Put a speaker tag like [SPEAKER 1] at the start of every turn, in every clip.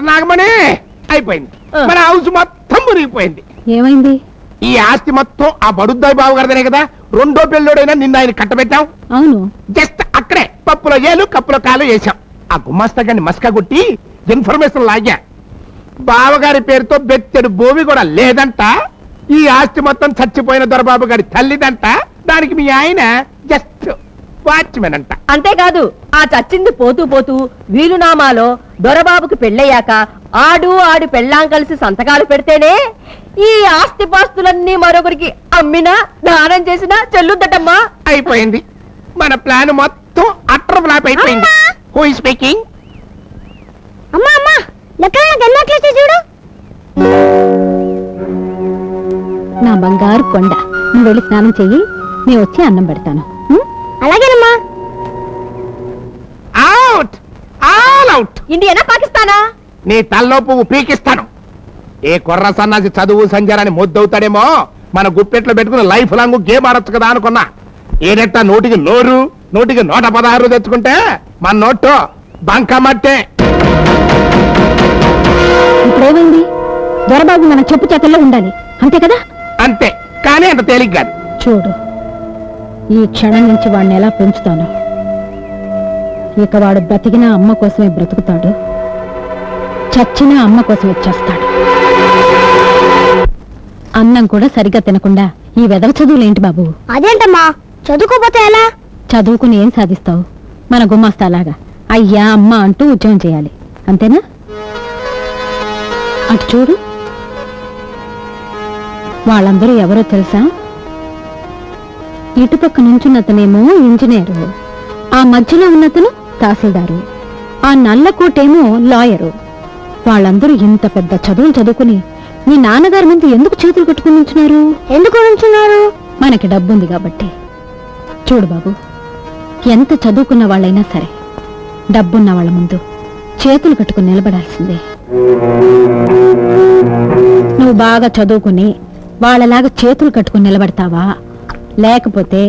[SPEAKER 1] నాగమణి అయిపోయింది, మన హౌస్ మొత్తం మురిగిపోయింది.
[SPEAKER 2] ఏమైంది?
[SPEAKER 1] ఈ ఆస్తి మొత్తం ఆ బడుద్దాయి బాబు గారిదనే కదా. రెండో పెళ్ళోడైనా నిన్న ఆయన కట్టబెట్టాం.
[SPEAKER 2] అవును,
[SPEAKER 1] జస్ట్ అక్కడే పప్పులో ఏలు కప్పులో కాలు వేశాం. ఆ గుమాస్తా గారిని మస్కా కొట్టి ఇన్ఫర్మేషన్ లాగా బావగారి పేరుతో బెత్తెడు భూమి కూడా లేదంట. ఈ ఆస్తి మొత్తం చచ్చిపోయిన దొరబాబు గారి తల్లిదంట. దానికి మీ ఆయన జస్ట్ వాచ్మెన్ అంట.
[SPEAKER 3] అంతేకాదు, ఆ చచ్చింది పోతూ పోతూ వీలునామాలో దొరబాబుకి పెళ్ళయ్యాక ఆడు పెళ్ళాం కలిసి సంతకాలు పెడితేనే ఈ ఆస్తిపాస్తులన్నీ మరొకరికి అమ్మినా దానం చేసినా చెల్లుద్దటమ్మా.
[SPEAKER 1] అయిపోయింది, మన ప్లాన్ మొత్తం అట్టర్ ఫ్లాప్ అయిపోయింది. Who is speaking?
[SPEAKER 2] అమ్మా అమ్మా, చూడు. నా బంగారు కొండ, నువ్వు వెళ్ళి స్నానం చెయ్యి, నేను వచ్చి అన్నం పెడతాను. అలాగేనమ్మా.
[SPEAKER 1] Out, all out.
[SPEAKER 3] ఇండియానా పాకిస్తానా?
[SPEAKER 1] నీ తల్లో పువ్వు పీకిస్తాను. ఏ కొర్ర సన్నాసి చదువు సంజారాన్ని ముద్దవుతాడేమో, మన గుప్పెట్లో పెట్టుకుని లైఫ్ లాంగ్ గేమ్ ఆడొచ్చు కదా అనుకున్నా. ఏదెట్ట నోటికి నోరు, నోటికి 116 తెచ్చుకుంటే మన నోటు బంకమట్టే.
[SPEAKER 2] ఇప్పుడేమైంది? దొరబాబు మన చెప్పు చేతల్లో ఉండాలి, అంతే కదా?
[SPEAKER 1] అంతే, కానీ అంత తేలిక కాదు.
[SPEAKER 2] చూడు, ఈ క్షణం నుంచి వాడిని ఎలా పెంచుతాను. ఇక వాడు బ్రతికిన అమ్మ కోసమే బ్రతుకుతాడు, చచ్చిన అమ్మ కోసమే చేస్తాడు. అన్నం కూడా సరిగ్గా తినకుండా ఈ వెధవ చదువులేంటి బాబు?
[SPEAKER 4] అదేంటమ్మా, చదువుకోపోతే ఎలా?
[SPEAKER 2] చదువుకుని ఏం సాధిస్తావు? మన గుమాస్తాలాగా అయ్యా అమ్మ అంటూ ఉద్యోగం చేయాలి, అంతేనా? అటు చూడు, వాళ్ళందరూ ఎవరో తెలుసా? ఇటుపక్క నుంచున్నతనేమో ఇంజనీరు, ఆ మధ్యలో ఉన్నతను తహసీల్దారు, ఆ నల్లకోటేమో లాయరు. వాళ్ళందరూ ఇంత పెద్ద చదువులు చదువుకుని మీ నాన్నగారి ముందు ఎందుకు చేతులు కట్టుకుని ఉంచున్నారు?
[SPEAKER 4] ఎందుకు ఉంచున్నారు?
[SPEAKER 2] మనకి డబ్బుంది కాబట్టి. చూడు బాబు, ఎంత చదువుకున్న వాళ్ళైనా సరే డబ్బున్న వాళ్ళ ముందు చేతులు కట్టుకుని నిలబడాల్సిందే. నువ్వు బాగా చదువుకుని వాళ్ళలాగా చేతులు కట్టుకుని నిలబడతావా, లేకపోతే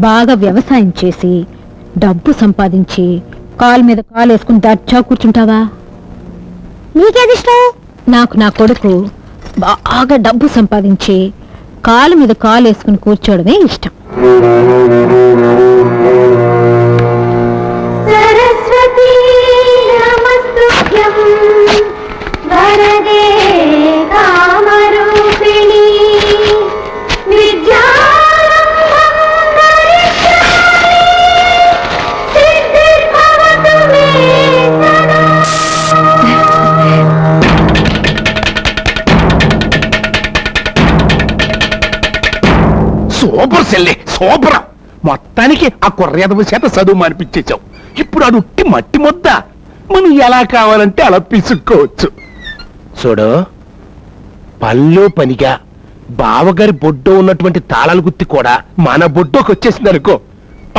[SPEAKER 2] బాగా వ్యవసాయం చేసి డబ్బు సంపాదించి కాలు మీద కాలు వేసుకుని దర్చా కూర్చుంటావా?
[SPEAKER 4] నీకేది ఇష్టం?
[SPEAKER 2] నాకు నా కొడుకు బాగా డబ్బు సంపాదించి కాలు మీద కాలు వేసుకుని కూర్చోవడమే ఇష్టం.
[SPEAKER 4] సరస్వతీ నమస్తుభ్యం వరదే కామరూపిణి విద్యారంభం కరిష్యామి సిద్ధిర్భవతు మే సదా.
[SPEAKER 1] సూపర్ సెల్లే, సూపర్. మొత్తానికి ఆ కుర్రేదవ చేత చదువు మానిపించేశావు. ఇప్పుడు అడుట్టి మట్టి ముద్ద మనం ఎలా కావాలంటే అలా పిసుక్కోవచ్చు. చూడు, పనిలో పనిగా బావగారి బొడ్డో ఉన్నటువంటి తాళాల గుత్తి కూడా మన బొడ్డోకి వచ్చేసింది అనుకో,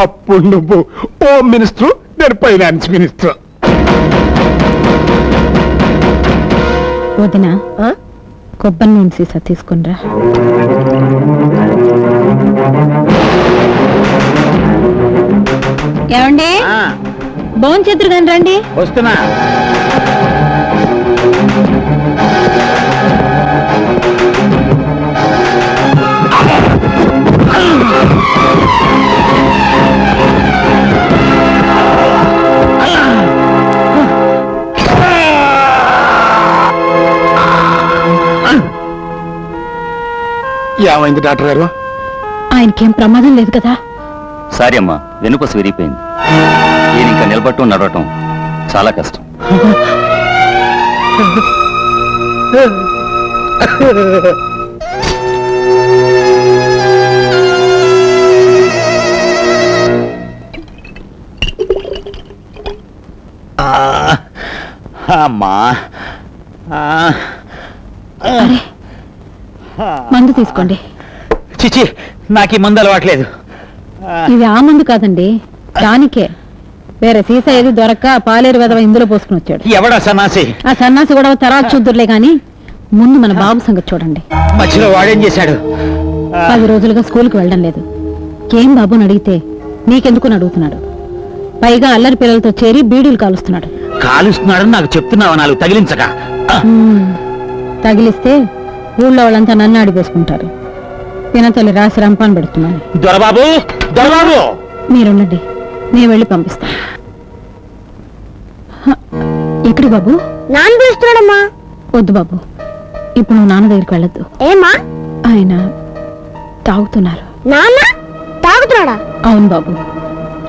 [SPEAKER 1] అప్పుడు నువ్వు హోమ్ మినిస్టర్, నేను ఫైనాన్స్ మినిస్టర్.
[SPEAKER 2] వదినా, కొబ్బరి నూనె సీసా తీసుకునిరా. ఏమండి, భోంచేతురు కానీ రండి.
[SPEAKER 5] వస్తున్నా.
[SPEAKER 1] ఏమైంది డాక్టర్ గారు?
[SPEAKER 2] ఆయనకేం ప్రమాదం లేదు కదా?
[SPEAKER 5] సారీ అమ్మా, వెనుకొస విరిగిపోయింది. ఈయన ఇంకా నిలబట్టం నడవటం చాలా కష్టం. అమ్మా,
[SPEAKER 2] మందు తీసుకోండి.
[SPEAKER 5] చిచి, నాకు ఈ మందు అలవాట్లేదు.
[SPEAKER 2] ఇది ఆ మందు కాదండి, దానికే. వేరే సీసా ఏది దొరక్క పాలేరు వెదవ ఇందులో పోసుకుని వచ్చాడు.
[SPEAKER 5] ఎవడా సన్నాసి?
[SPEAKER 2] ఆ సన్నాసి కూడా తర్వాత చూద్దురులే గాని ముందు మన బాబు సంగతి చూడండి.
[SPEAKER 5] మధ్యలో వాడేం చేశాడు?
[SPEAKER 2] 10 రోజులుగా స్కూల్కి వెళ్ళడం లేదు. ఏం బాబుని అడిగితే నీకెందుకు అడుగుతున్నాడు. పైగా అల్లరి పిల్లలతో చేరి బీడీలు కాలుస్తున్నాడు.
[SPEAKER 1] కాలుస్తున్నాడని నాకు చెప్తున్నావా? నాలుగు తగిలించక
[SPEAKER 2] తగిలిస్తే ఊళ్ళో వాళ్ళంతా నన్ను ఆడిపోసుకుంటారు. పినతల్లి రాసి రంపాన్ పెడుతున్నాను.
[SPEAKER 1] దొరబాబు, దొరబాబు,
[SPEAKER 2] మీరుండండి, నేను వెళ్ళి పంపిస్తాను. ఎక్కడి బాబు?
[SPEAKER 4] నాన్న పిలుస్తున్నాడమ్మా.
[SPEAKER 2] వద్దు బాబు, ఇప్పుడు నువ్వు నాన్న దగ్గరికి వెళ్ళొద్దు.
[SPEAKER 4] ఏమా?
[SPEAKER 2] ఆయన తాగుతున్నారు.
[SPEAKER 4] నాన్న తాగుతున్నాడా?
[SPEAKER 2] అవును బాబు,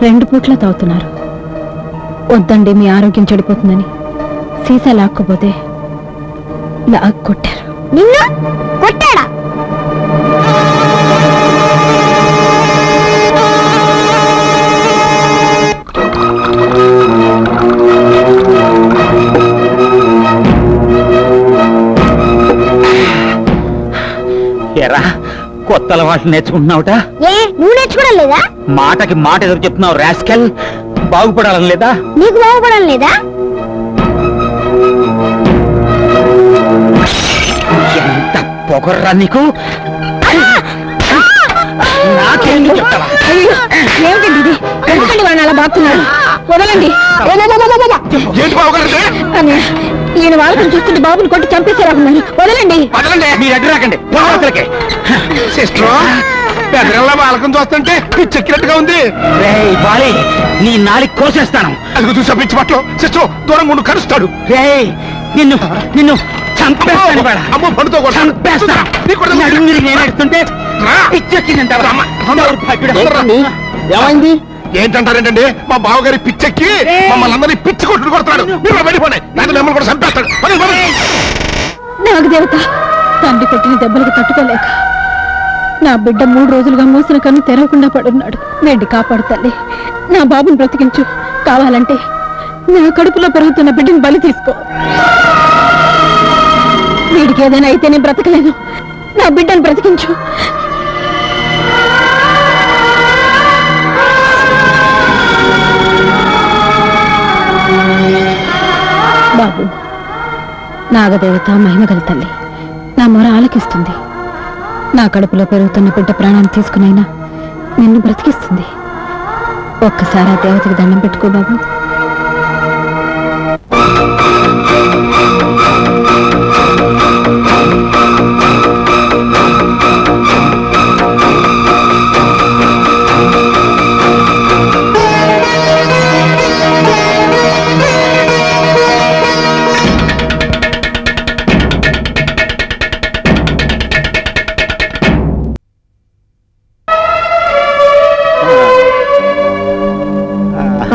[SPEAKER 2] 2 పూట్ల తాగుతున్నారు. వద్దండి, మీ ఆరోగ్యం చెడిపోతుందని సీసా లాక్కపోతే కొట్టారు.
[SPEAKER 4] నిన్ను కొట్టాడా?
[SPEAKER 1] ఎరా కొత్త అలవాట్లు నేర్చుకుంటున్నావుట?
[SPEAKER 4] ఏ నువ్వు నేర్చుకోవడం లేదా?
[SPEAKER 1] మాటకి మాట ఎదురు చెప్తున్నావు రాస్కెల్. బాగుపడాలని లేదా?
[SPEAKER 4] నీకు బాగుపడడం లేదా?
[SPEAKER 1] ఎంత పొగర్రా నీకు! నాకేంటి చెప్తావా?
[SPEAKER 2] ఏమిటండి ఇది? ఎందుకండి వాడిని అలా బాగుతున్నారు? వదలండి. ఈయన వాళ్ళని చూస్తుంటే బాబుని కొట్టి చంపేసేలాగున్నారు. వదలండి.
[SPEAKER 1] మీరు ఎడ్డు రాకండి. సిస్టర్, పెద్దల బాలకం చూస్తుంటే పిచ్చెక్కినట్టుగా ఉంది. బాలి, నీ నాలుగు కోసేస్తాను. అది చూసా పిచ్చి పట్లు. సిస్టర్ దూరం ఉండు, కరుస్తాడు. నిన్ను నిన్ను చంపేస్తాను. అమ్మ పండుతో నేనేస్తుంటే ఏమైంది? ఏంటంటారేంటండి? మా బావగారి పిచ్చెక్కి మమ్మల్ని అందరినీ పిచ్చి కొట్టుడు కొడతాడు. మీరు వెళ్ళిపోయి మిమ్మల్ని కూడా చంపేస్తాడు.
[SPEAKER 2] నాగదేవత, తండ్రి కొట్టిన దెబ్బలకు తట్టుకోలేక నా బిడ్డ 3 రోజులుగా మూసిన కన్ను తెరవకుండా పడున్నాడు. వెండి కాపాడు తల్లి, నా బాబుని బ్రతికించు. కావాలంటే నా కడుపులో పెరుగుతున్న బిడ్డని బలి తీసుకో. వీడికి ఏదైనా అయితే నేను బ్రతకలేను. నా బిడ్డను బ్రతికించు. బాబు, నాగదేవత మహిమగల తల్లి నా మొర ఆలకిస్తుంది. నా కడుపులో పెరుగుతున్న బిడ్డ ప్రాణాన్ని తీసుకునైనా నిన్ను బ్రతికిస్తుంది. ఒక్కసారి ఆ దేవతకి దండం పెట్టుకో బాబు.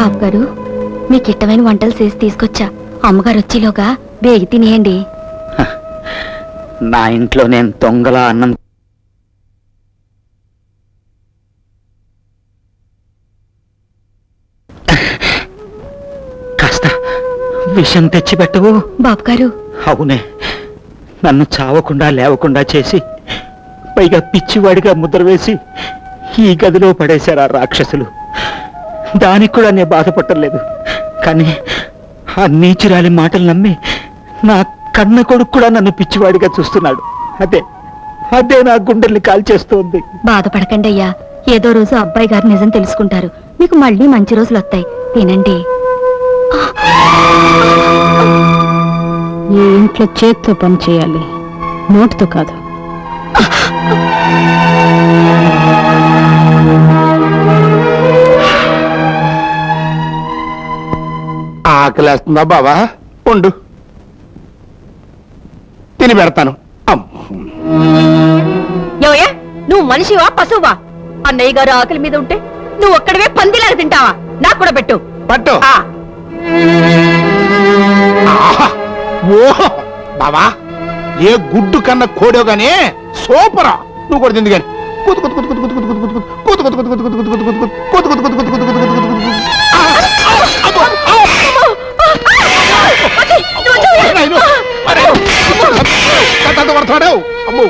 [SPEAKER 6] బాబు గారు, మీకు ఇష్టమైన వంటలు చేసి తీసుకొచ్చా. అమ్మగారు వచ్చేలోగా వేగి తినేయండి.
[SPEAKER 1] నా ఇంట్లో నేను దొంగలా అన్నం కాస్త విషం తెచ్చిపెట్టవు.
[SPEAKER 6] బాబు గారు,
[SPEAKER 1] అవునే, నన్ను చావకుండా లేవకుండా చేసి పైగా పిచ్చివాడిగా ముద్ర వేసి ఈ గదిలో పడేశారు ఆ రాక్షసులు. దానికి కూడా నేను బాధపడలేదు. కానీ ఆ నీచురాలి మాటలు నమ్మి నా కన్న కొడుకు కూడా నన్ను పిచ్చివాడిగా చూస్తున్నాడు. అదే అదే నా గుండెల్ని కాల్చేస్తోంది.
[SPEAKER 6] బాధపడకండి అయ్యా, ఏదో రోజు అబ్బాయి గారు నిజం తెలుసుకుంటారు. మీకు మళ్ళీ మంచి రోజులు వస్తాయి. తినండి.
[SPEAKER 2] ఈ ఇంట్లో చేత్తో పని చేయాలి, నోటితో కాదు.
[SPEAKER 1] ఆకలేస్తుందా బావా? ఉండు, తిని పెడతాను.
[SPEAKER 3] ఏవయ్యా, నువ్వు మనిషివా పశువా? అన్నయ్య గారు ఆకలి మీద ఉంటే నువ్వు ఒక్కడవే పందిలాగా తింటావా? నాకు కూడా పెట్టు.
[SPEAKER 1] పట్టు.
[SPEAKER 3] ఆ,
[SPEAKER 1] ఓహో బావా, ఏ గుడ్డు కన్నా కోడో గానీ సూపరా. నువ్వు కూడా తింది కానీ పడతాడు. అమ్మో,